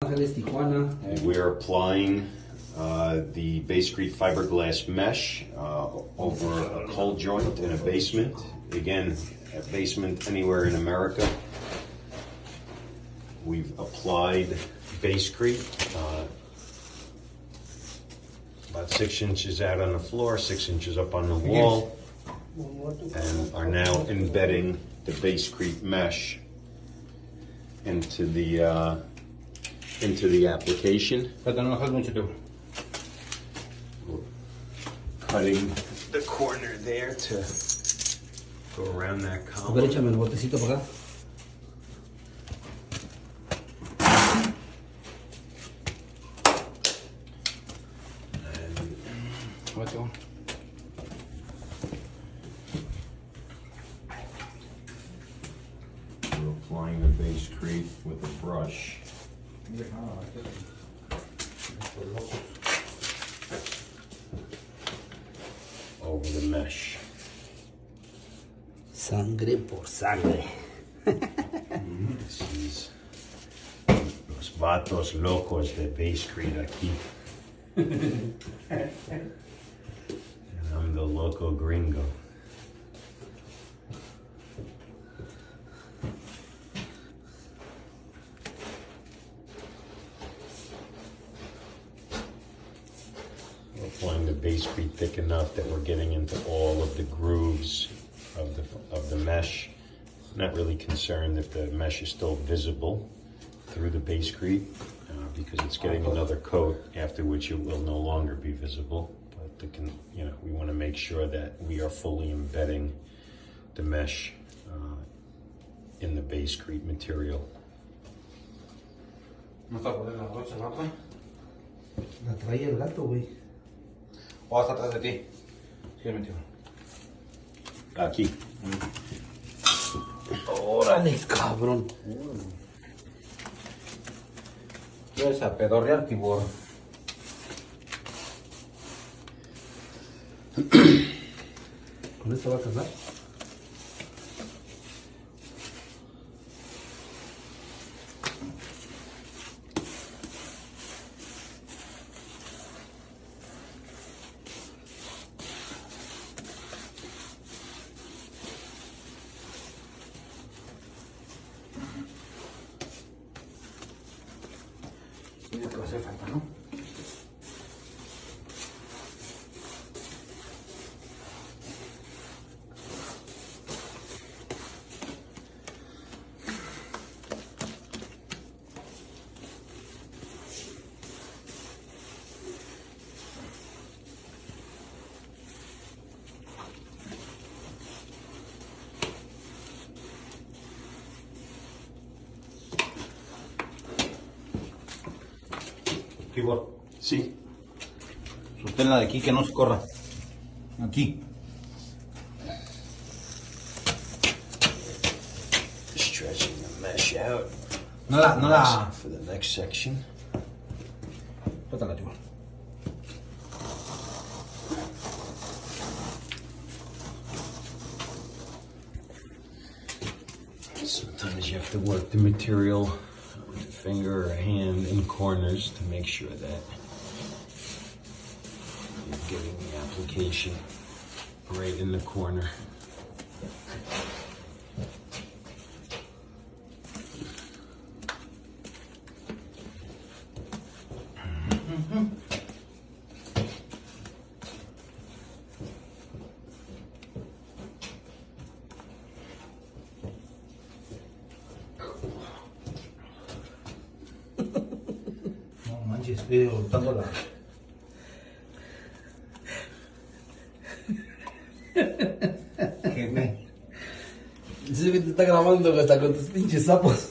Ángeles, Tijuana. And we're applying the Basecrete fiberglass mesh over a cold joint in a basement. Again, a basement anywhere in America. We've applied Basecrete about 6 inches out on the floor, 6 inches up on the wall, and are now embedding the Basecrete mesh into the application. Cutting the corner there to go around that A ver, column. échame el botecito para acá. We're applying the Basecrete with a brush. Over the mesh. Sangre por sangre. This is los vatos locos de Basecrete aquí. And I'm the loco gringo. We're applying the Basecrete thick enough that we're getting into all of the grooves of the mesh. Not really concerned if the mesh is still visible through the Basecrete because it's getting another coat after which it will no longer be visible. But we want to make sure that we are fully embedding the mesh in the Basecrete material. La traía el gato, güey. O hasta atrás de ti. Sí, me entiendo. Aquí. Órale, cabrón. Vas a pedorrear, tibor. ¿Con esto va a casar? Mira que va a hacer falta, ¿no? Tibor, Sí. sosténla de aquí que no se corra. Aquí. Stretching the mesh out No la. for the next section. Suéltala, Tibor. Sometimes you have to work the material with a finger or a hand in corners to make sure that you're getting the application right in the corner. No manches, estoy botando la. Dice que te está grabando hasta con tus pinches sapos.